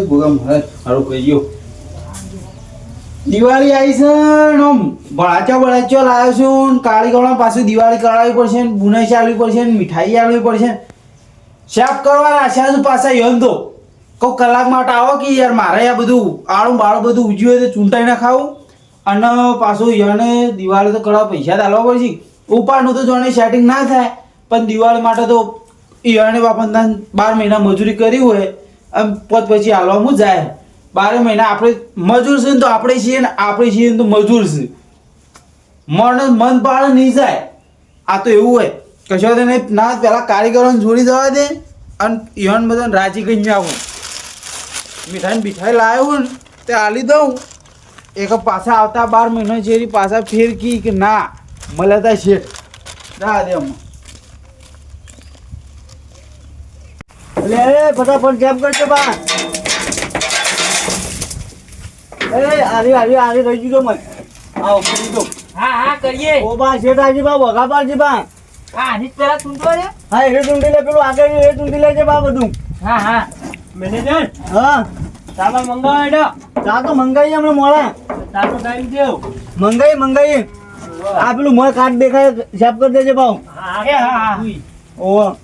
ગોગા મહારાજ સારું કહી ગયો. દિવાળી આવી છે ને આમ ભળાચો લાવ્યો છું ને કારીગરો પાછું દિવાળી કરાવવી પડશે ને બુનાઈ ચાલવી પડશે ને મીઠાઈ આલવી પડશે ને સાફ કરવાના છે હજુ પાછા યન તો કોઈ કલાક માટે આવો કે યાર મારે આ બધું આળું બાળું બધું ઉજ્યું હોય તો ચૂંટાઈ ના ખાવું અને પાછું યને દિવાળી તો કરવા પૈસા તો આલવા પડશે. ઉપાડનું તો જોણે સેટિંગ ના થાય પણ દિવાળી માટે તો યને બાપા 12 મહિના મજૂરી કરી હોય આમ પોત પછી હાલવામાં જાય. 12 મહિના આપણે મજૂર છે ને તો આપણે છીએ ને આપણે છીએ ને તો મજૂર છે. મન પાડે નહીં જાય. આ તો એવું હોય કશો તો નહીં ના પેલા કારીગરોને જોડી જવા દે અને યન બધાને રાજી કરી આવું. મીઠાઈ લાવ્યો ને તે આલી દઉં એક પાછા આવતા 12 મહિના છે પાછા ફેરકી કે ના મળે તા શેઠ રા દે અમ્મા. લે ફટાફટ જેમ કરજો બા. આરી રહી ગયો મત. આવો કરી દો. હા કરીએ. ઓ બા શેઠ આજી બા વગા પાડજી બા. આની પેલા ચૂંટો રે. હા એ ચૂંટી લે પેલું આગળ એ ચૂંટી લેજે બા બધું. હા મેનેજર હા સામાન મંગાવો ચા તો મંગાઈ હમણાં મોડા. ચા તો ટાઈમ દેવ. મંગાઈ આ પેલું મોય કાર્ડ દેખાય સાફ કરી દેજે ભાવ. હા ઓ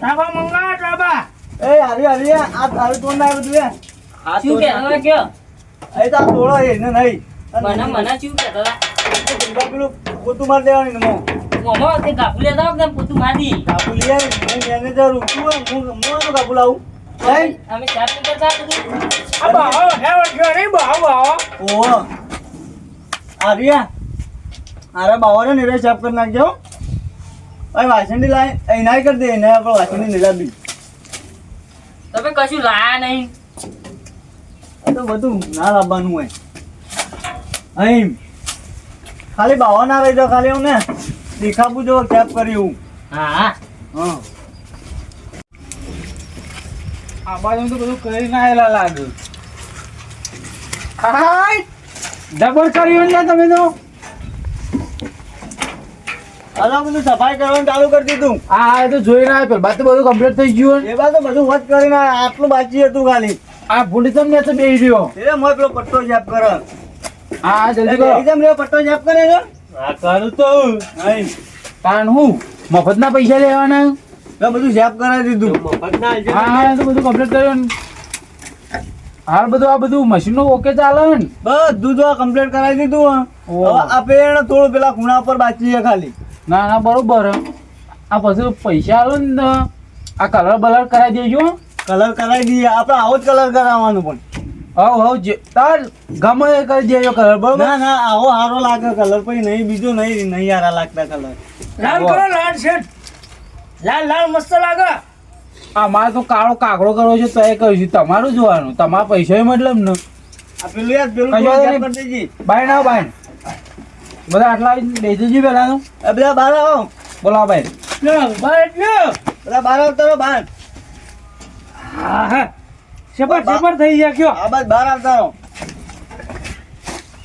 સામાન મંગાવો બાબા. એ આરી આ તો ના બધું એ. શું કે હવે કયો એ તો તોડો એ ને નહીં. મને શું કે દાદા પેલું પોતું માર દેવાની ને મો. મોમો તે ગાપુ લેતા આવ ને પોતું મારી. કાપુ લઈ હું મેનેજર હું તો કાપુ લાવું. અમે ચાર કરતા બધું આ બાવો હે વળ્યો રે બાવો. ઓ આર્યા અરે બાવાને નિરે સાફ કરી નાખજો. ભાઈ વાસણની લાઈ એનાય કરી દે એને આપણે વાસણની નિરાબી. તમે કશું લાયા નહીં. આ તો બધું ના લાવવાનું હોય અહીં ખાલી બાવા ના રહી જાઓ ખાલી અમને દેખાવું જો સાફ કર્યું. હા આ બાજુ તો બધું કરી નાખેલા લાગે. હાય ડબલ કર્યું ને તમે તો. અલા બધું સફાઈ કરવાનું ચાલુ કરી દીધું. હા એ તો જોઈ ના પેલ બાદ તો બધું કમ્પ્લીટ થઈ ગયું. એ બાદ તો બધું વચ કરીને આટલું બાકી હતું ખાલી. આ ભૂલી તમને તો બેસી રહ્યો. એ મોય પેલો પટ્ટો સાફ કરે. હા જલ્દી કરો. એકદમ રે પટ્ટો સાફ કરે છે. હા કરું તો અહીં કારણ હું મફતના પૈસા લેવાના. તો બધું સાફ કરાવી દીધું. મફત ના આલજો. હા તો બધું કમ્પ્લીટ કર્યું ને. હાલ બધું આ બધું મશીનનો ઓકે ચાલે ને. બધું તો કમ્પ્લીટ કરાવી દીધું. ઓહો. હવે આ પેણ થોડું પેલા ખૂણા પર બાકી છે ખાલી. ના બરોબર. આ પછી પૈસા આલો ને તો આ કલર બલર કરાવી દેજો. કલર કરાવી દઈએ આપણે આવો જ કલર કરાવવાનો પણ. હવ તાર ગમે એ કરી દેજો કલર બરોબર. ના આવો સારો લાગે કલર પછી નહીં બીજો નહીં યારા લાગતા કલર. લાલ કરો લાલ શેઠ. લાલ મસ્ત લાગે. આ મારે તો કાળો કાકડો કરવો છે તો એ કહ્યું છે તમારું જોવાનું તમારા પૈસા મતલબ ને. આ પેલું યાર પેલું કશો સાફ નહીં. કરી દેજે. બાય ના બાય બધા આટલા લઈ જજો પેલા તો. આ બધા બહાર આવો. બોલાવો બાય. બધા બહાર આવતા રહો બહાર. હા સેપર થઈ ગયા કયો. આ બસ બહાર આવતા રહો.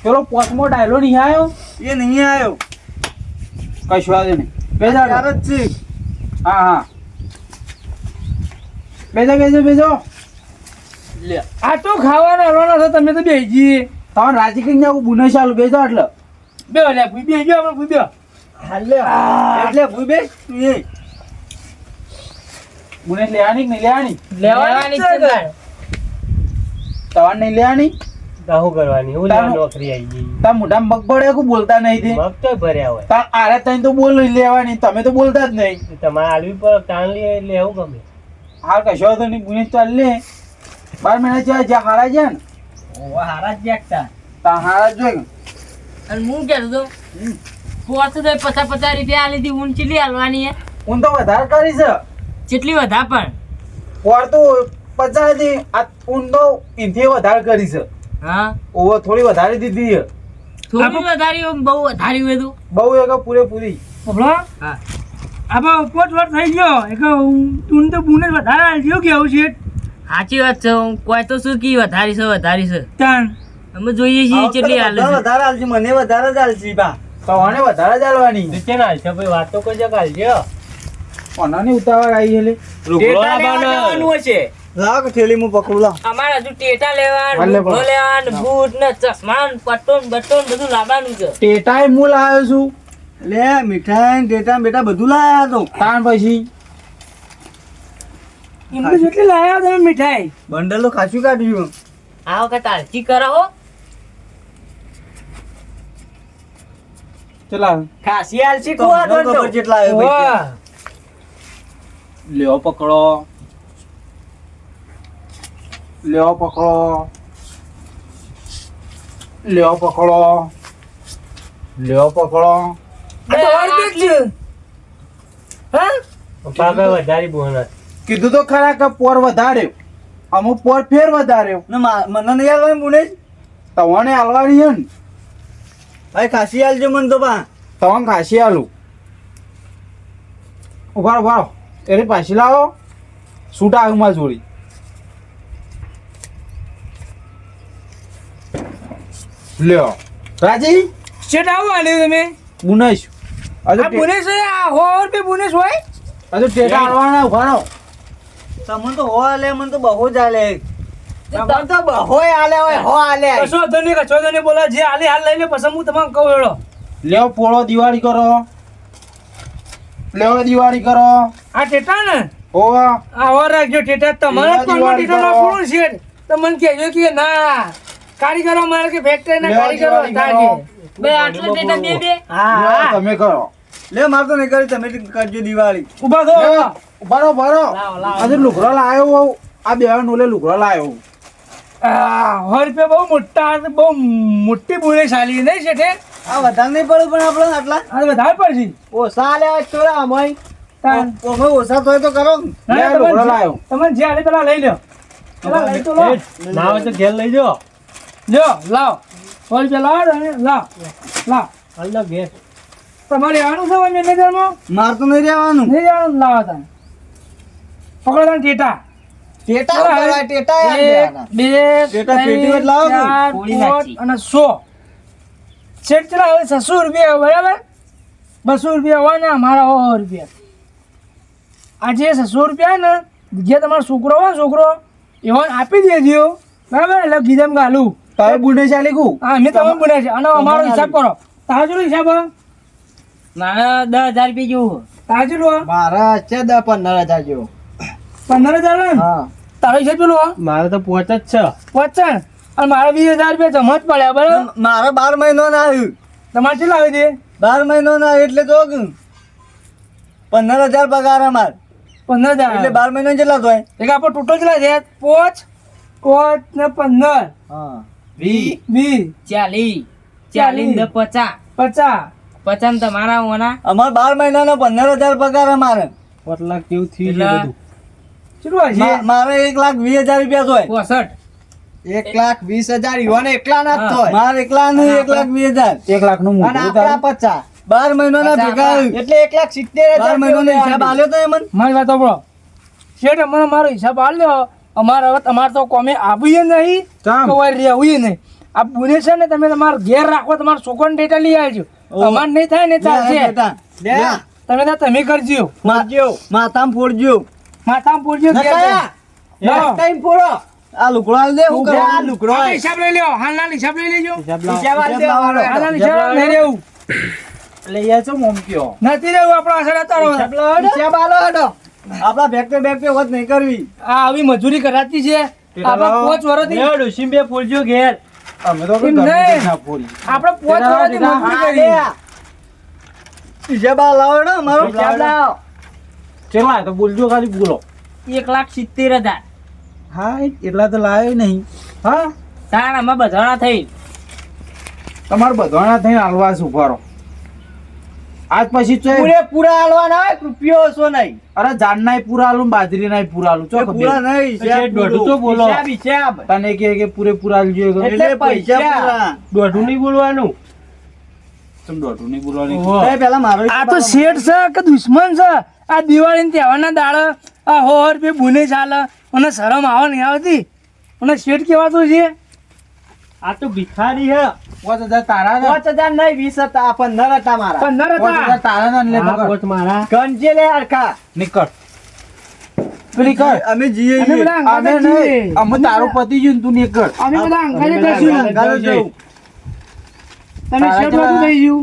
પેલો પોચમો ડાયલો નહીં આવ્યો. એ નહીં આવ્યો. કશું આવ્યો નહીં. બેજા ચાર જ છે. હા બેજો લે આ તો ખાવાનો હલવાનો છે તમે તો બેજી. તમારે રાજી કઈ આવું બુને ચાલુ બેજો એટલે બે લે ભૂઈ ગયો આપણે ભૂઈ હાલે એટલે ભૂબે તું એ બુને લેવાની કે નહીં લેવાની. લેવાની છે તમારે નહીં લેવાની. ગાહુ કરવાની હું તારું- નોકરી આવી ગઈ. તાર મોઢામાં મગ પડે કે બોલતા નહીં તે. મગ તો ભર્યા હોય. તાર આરે તઈ તો બોલ લેવાની તમે તો બોલતા જ નહીં. તમારે આલવી પર કાન લે લેવું ગમે. હાલ કશો તો નહીં બુને ચાલ લે 12 મહિના જ્યાં હારા છે ને ઓવા હારા જ જાગતા. ત્યાં હારા જ જોઈ. અને હું કહેતો તો પોત તો 50 રૂપિયા આલી દી ઊન ચીલી હાલવાની હે. હું તો વધારે કરી છે. કેટલી વધા પણ પોર તો 50 થી આ ઊંડો ઇનથી વધારે કરી છે. હા ઓવો થોડી વધારે દીધી છે. થોડી વધારી હોય, બહુ વધારી હોય તો બહુ એક પૂરેપૂરી. હા આમાં પોટ વટ થઈ ગયો એક તું તો બુને વધારે આલજો કેવું છે. સાચી વાત છે કોઈ તો શું કી વધારી છે તાન અમે જોઈએ છીએ કેટલી હાલે છે. વધારે હાલજી મને વધારે જ હાલજી બા. તવાને વધારે ચાલવાની. નીચે ના હાલશે ભાઈ વાતો કોઈ જગ હાલજો. કોનાની ઉતાવળ આવી એટલે રૂગડો લાવવાનું હશે. લાવ કે થેલી હું પકડું લાવ. અમારે હજુ ટેટા લેવા ભલે, લુગડો ભલે. લેવા ને બૂટ ને ચશ્મા ને પટ્ટો ને બટ્ટો ને બધું લાવવાનું છે ટેટાય હું લાવ્યો છું લે મીઠાઈ ને ટેટા ને બેટા બધું લાયા તો. તાણ પછી એમને જેટલી લાયા તમે મીઠાઈ બંડલ તો ખાસું કાઢ્યું. આ વખત આલચી કરો હો ચલા ખાસી આલચી તમને ખબર જેટલા આવ્યો પૈસા. લ્યો પકડો લ્યો પકડો લ્યો પકડો લ્યો પકડો કીધું તો ખરા કે પોર વધાર્યો અમુક પોર ફેર વધાર્યો ને મને નહીં આલવા મુને તવાને હાલવાની છે ને ભાઈ ખાસી આલજો મને તો બા. તવાને ખાસી હાલું ઉભારો એની પાછી લાવો સૂટ આગમાં જોડી લ્યો રાજી શેટ આવો આલ્યું તમે બુનેશ હજુ આ બુનેશ આ 100 રૂપિયા બુનેશ હોય હજુ ટેટા હાલવાના ઉભારો તમને તો હો આલે મને તો બહુ જ આલે. તમને તો બહુ આલે હોય હો આલે. કશો વાંધો નહીં બોલા જે આલી હાલ લઈ લે પછી હું તમને કહું હેડો લ્યો પોળો દિવાળી કરો લ્યો દિવાળી કરો આ ટેટા ને હોવા આ હો રાખજો ટેટા તમારા જ કોણ ટેટા ના પૂરું છે તમને કહેજો કે ના કારીગરો મારે કે ફેક્ટરી ના લ્યો, કારીગરો દિવાળી હતા કરો. કે બે આટલા ટેટા બે લ્યો, હા તમે કરો લે માર તો નહીં કરી તમે કરજો દિવાળી. ઉભા થો લ્યો, ઉભારો લાવો. હજુ લુગડો લાયો આ બે નોલે લુગડો લાયો આ 100 રૂપિયા બહુ મોટા બહુ મોટી બોલે ચાલી નહીં છે તે આ વધારે નહીં પડે પણ આપણે આટલા આ તો વધારે પડશે ઓછા આલે ચોરા અમાય. તાન. ઓમે ઓછા થાય તો કરો. ના, લે, તમને લુગડો જે- લાયો. તમને જે આલે પેલા લઈ લો પેલા લઈ તો લો ના હોય તો ઘેર લઈ જાઓ. લ્યો લાવ 100 રૂપિયા લાવો અને લાવ અલ્લા ઘેર. તમારે આવવાનું છે મેનેજરમાં માર તો નહીં રહેવાનું. નહીં આવવાનું લાવો તમે પકડો તમે ટેટા ટેટા બરાબર. ઉપાડવા, ટેટા યાદ એક દેવાના. બે ટેટા પેટી જ લાવો છો. ચાર, થોડી પાંચ નાખી. અને 100 સેટ ચલા હવે 600 રૂપિયા બરાબર 200 રૂપિયા હોય ને અમારા 100 રૂપિયા આ જે 600 રૂપિયા ને જે તમારો છોકરો હોય ને છોકરો એવો આપી દેજો બરાબર એટલે ગીધમ ગાલું તમે બુને ચાલી ગયું હા મેં તમે બોલ્યા છે અને અમારો હિસાબ કરો તારો કેટલો હિસાબ મારા 10,000 રૂપિયા જેવું તારો કેટલો મારા છે 15,000 જેવો. 15,000 ને હા તારો હિસાબ કેટલો મારે તો પોચ જ છે. પચાસ અને મારા 20,000 રૂપિયા જમા જ પડ્યા બરાબર મારે 12 મહિનો ના આવ્યું. તમારે કેટલા આવી દે 12 મહિનો ના આવ્યું એટલે જો 15,000 પગાર અમાર. 15,000 એટલે 12 મહિનો કેટલા થાય? એક આપણો ટોટલ કેટલા છે 5 ને 15 હા 20 40 ને 50 50 તમારા હોના અમાર 12 મહિનાનો 15,000 પગાર અમારે. કેટલું હશે મારે 1,20,000 રૂપિયા થાય. 65 1,20,000 ઈવાને એકલા ના હા. થાય. મારે એકલા નહીં 1,20,000. 1 લાખ નું અને મૂકું આપણા 50. 12 મહિનાના ભેગા આવ્યું. એટલે 1,70,000 12 મહિનાનો હિસાબ આલ્યો તો એમન. મારી વાત સાંભળો શેઠ અમને મારો હિસાબ આલ લ્યો અમારે હવે તમારે તો કોમે આવીએ નહીં ચામ. તો વળી રહેવું નહીં આ પુણે છે ને તમે તમારો ઘેર રાખો તમારા છોકરાને ડેટા લઈ આવજો ઓહ. અમારે નહીં થાય ને ચાલશે બેટા, લે. તમે તો તમે કરજો મારજો. માથામાં ફોડજો. માથામાં પૂરજો ઘેર નકાયા. લાવો. એક ટાઈમ ફોડો. આ લુગડો આલ દે. હું કરવા? આ લુગડો આપણે આલ. હિસાબ લઈ લ્યો હાલના હિસાબ લઈ લેજો હિસાબ આલ દે અમારો. હાલના હિસાબ નહીં રહેવું લઈ જાય છો મોમક્યો નથી રહેવું આપણો આશરે તારો હિસાબ આલો હેડો. આપણા બેક વાત નહીં કરવી. આ આવી મજૂરી કરાતી છે આપણે 5 વર્ષથી ઘેર. અમે તો એમ ગમે તે નહીં. ના ફોડી આપણે 5 વર્ષથી મજૂરી કરી હિસાબ લાવો હેડો અમારો. હિસાબ લાવો. ચેલા તો બોલજો ખાલી બોલો 1,70,000 હા એટલા તો લાયો નહીં હા તાણ આમાં બધાના થઈ તમારે બધાના થઈને હાલવા છે ઉભારો આજ પછી તો પૂરેપૂરા આલવાના હોય, રૂપિયો ઓછો નહીં. અરે જાનનાય પૂરા આલું બાજરીનાય પૂરા આલું એ પૂરા નહીં, હિસાબ દોઢું તો બોલો હિસાબ, હિસાબ. તને કે પૂરેપૂરા આલજો એટલે પૈસા પૂરા. દોઢું નહીં બોલવાનું તમે દોઢું નહીં બોલવાનું એ પેલા મારો આ તો શેઠ છે કે દુશ્મન છે આ દિવાળી તહેવારના દાડે આ 100 રૂપિયા બુને ચાલે મને શરમ આવે નહીં આવતી મને શેઠ કહેવાતું છે આ તો ભિખારી હે. 5,000 તારા ના 5,000 નહીં 20 હતા, આ 15 હતા મારા. 15 5,000 હતા તારા ના લે પકડ. ગણજે લે હરખા. નીકળ પેલી કર અમે જઈએ અમે બધા અમે અંગાત જ નહીં છીએ. અમે તારું પતિ ગયું ને તું ને કર અમે બધા અંગાત જ અમે કરશું. અંગાત જ જવું. તમે તારા શેઠ જેવા- બધું થઈ ગયું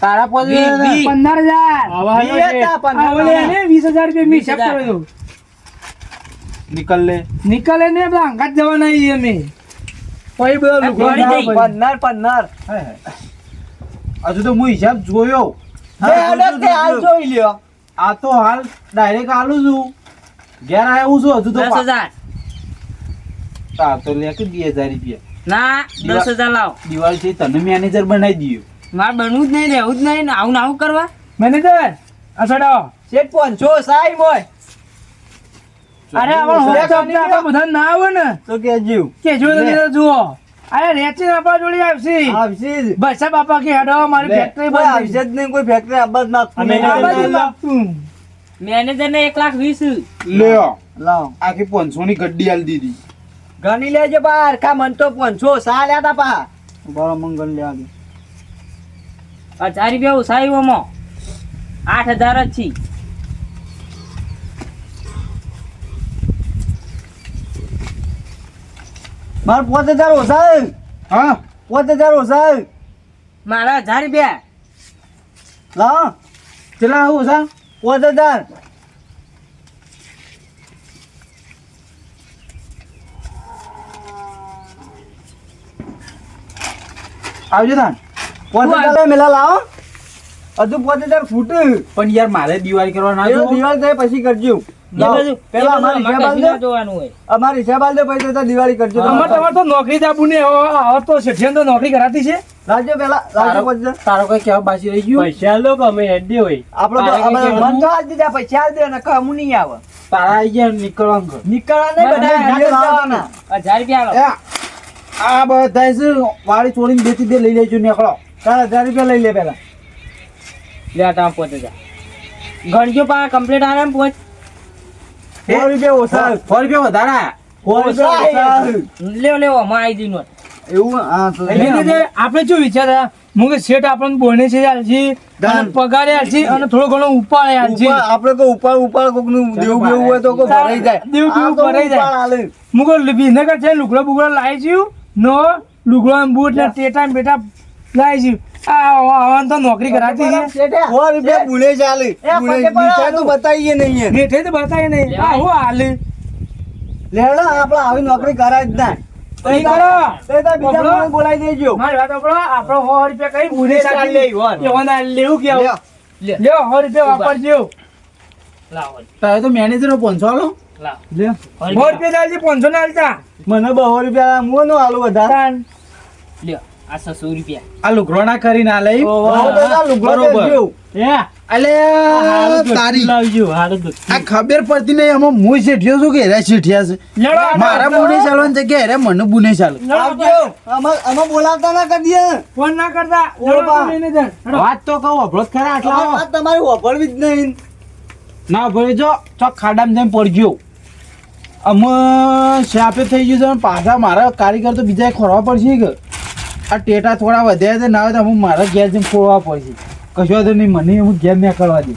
તારા પતિ વી. 15,000 વીએ હતા, આ 15,000. ઓલે એને 20,000 રૂપિયા મેં હિસાબ 20,000. કર્યો. નીકળ લે નીકળે ને બધા અંગાત જવાના છીએ અમે. પછી બધા લુગડો ઘોડી ના જઈ. પન્નાર. હજુ તો હું હિસાબ જોયો બે અડગ તે હાલ જોઈ લ્યો. આ તો હાલ ડાયરેક્ટ આલું છું ઘેર આવ્યું છું હજુ તો 10,000 તાર તો લે કે 2,000 રૂપિયા ના 10,000 લાવો દિવાળી છે તને મેનેજર બનાવી દઈએ મારે બનવું જ નહીં રહેવું જ નહીં ને આવું ને આવું કરવા મેનેજર આ છોડાવો. શેઠ 500 સાઈ બોય. અરે આવા હોત તો આપણે બધા ના આવે ને તો કે જીવ. કે જો તો જુઓ અરે રેચીને આપણા જોડે આવશે આવશે જ. બસા બાપા કે હેડો મારી ફેક્ટરી કોઈ બંધ આવશે જ નહીં, કોઈ ફેક્ટરી આબાદ નાખતું અમે નહીં. આ બાજુ નાખતું. મેનેજર ને 1,20,000 લ્યો લાવો. આખી 500 ની ગड्डी આલી દીધી ગણી લેજો બાર કા મન તો 500 સા લ્યા તા પા. બરો મંગલ લે આગે. 1,000 રૂપિયા ઉસાઈઓમાં 8,000 જ છે માર 5,000 ઓછા. હા 5,000 ઓછા. મારા 1,000 રૂપિયા લાવો. ચલા આવું સા 5,000. આવજો તાન 5,000 મેલા લાવો. હજુ 5,000 ફૂટ. પણ યાર મારે દિવાળી કરવા ના એવો જો દિવાળી થાય પછી કરજો. એ બાજુ પેલા અમારી અમારે હિસાબ કશું ના આલજો. જોવાનું હોય અમારી હિસાબ આલજો પછી તો દિવાળી કરજો. તમારે તો નોકરી જ આપવું ને હવે તો શેઠિયાને તો નોકરી કરાતી છે લાવજો પેલા લાવજો 5,000. તારો કઈ કેવા બાકી રહી ગયું પૈસા લો કે અમે હેડી હોય આપણો તારે કઈ મન કહેવાનું? તો આજ દીધા પૈસા આલ દે ને કમુ નહીં આવે. તારા આઈ ગયા નીકળવાનું કર નીકળવા નહીં બધા બધા ઘરે જવાના. 1,000 રૂપિયા એ, આલો આ બધા છે વાળી ચોરીને બેથી બે લઈ લેજો નીકળો તારા 1,000 રૂપિયા લઈ લે પેલા. લે તા 5,000 ગણજો પા કમ્પ્લીટ આલે ને પોચ 100 રૂપિયા ઓછા. 100 રૂપિયા વધારે આયા. 100 રૂપિયા ઓછા. લેવો માં આવી દીનો એવું હા તો મેનેજર આપણે શું વિચાર્યા મુકે શેઠ આપણને બોને છે આલજી અને પગારે આલજી અને થોડો ઘણો ઉપાડે આલજી ઉપર આપણે તો ઉપર કોકનું દેવું બેવું હોય તો કોઈ ભરાઈ જાય. દેવું બેવું આ તો ભરાઈ જાય. ઉપાડ આલે. મુકો વિનેગર છે લુગડો બુગડો લાવી જ્યું નો લુગડો ને બૂટ ને ટેટા ને બેટા લાવી જ્યું આ તો નોકરી કરાતી છે 100 રૂપિયા ભૂલે ચાલે. ભૂલે બીજા તો બતાવીએ નહીં એમ. બેઠે તો બતાય નહીં આ હું હાલે લેવડો આપણે આવી નોકરી કરાય જ ના. નહીં કરો. તે તો બીજા બબલો. મને બોલાવી દેજો. મારી વાત આપણો 100 રૂપિયા કઈ ભૂલે ચાલી ચાલી લે, એવો ના લેવું કે લ્યો. લ્યો 100 રૂપિયા વાપરજો લાવો તારે તો મેનેજર 500 આલો લાવો લ્યો. 100 રૂપિયા ચાલજી 500 ના આલતા મને 200 રૂપિયા હું નો આલું વધારે. તાન. લ્યો આ 600 રૂપિયા આ લુગરોણા કરીને આલે ઈ. હા, તો ચાલ લુગડો બરોબર. દેજો. અલે તારી આ ખબર પડતી નહીં આમાં હું શેઠિયો છું કે હેરા શેઠિયા છે લડો મારા બુને ચાલવાની જગ્યાએ હેરા મને બુને ચાલે આવજો. આમાં બોલાવતા ના કરીએ. ફોન ના કરતા ઓ લડો બા. મેનેજર લડો. વાત તો કહું અભળો જ ખરા આટલા આવો. વાત તમારી હોભળવી જ નહીં. ના ભલે જો ચોક ખાડામાં જઈને પડજો અમે શાપે થઈ ગયું છે અને પાછા મારા કારીગર તો બીજા ખોરવા પડશે કે આ ટેટા થોડા વધ્યા છે ના હોય તો હું મારા ઘેર જઈને ખોરવા પડશે કશો તો નહીં મને હું ઘેર ના કરવા દે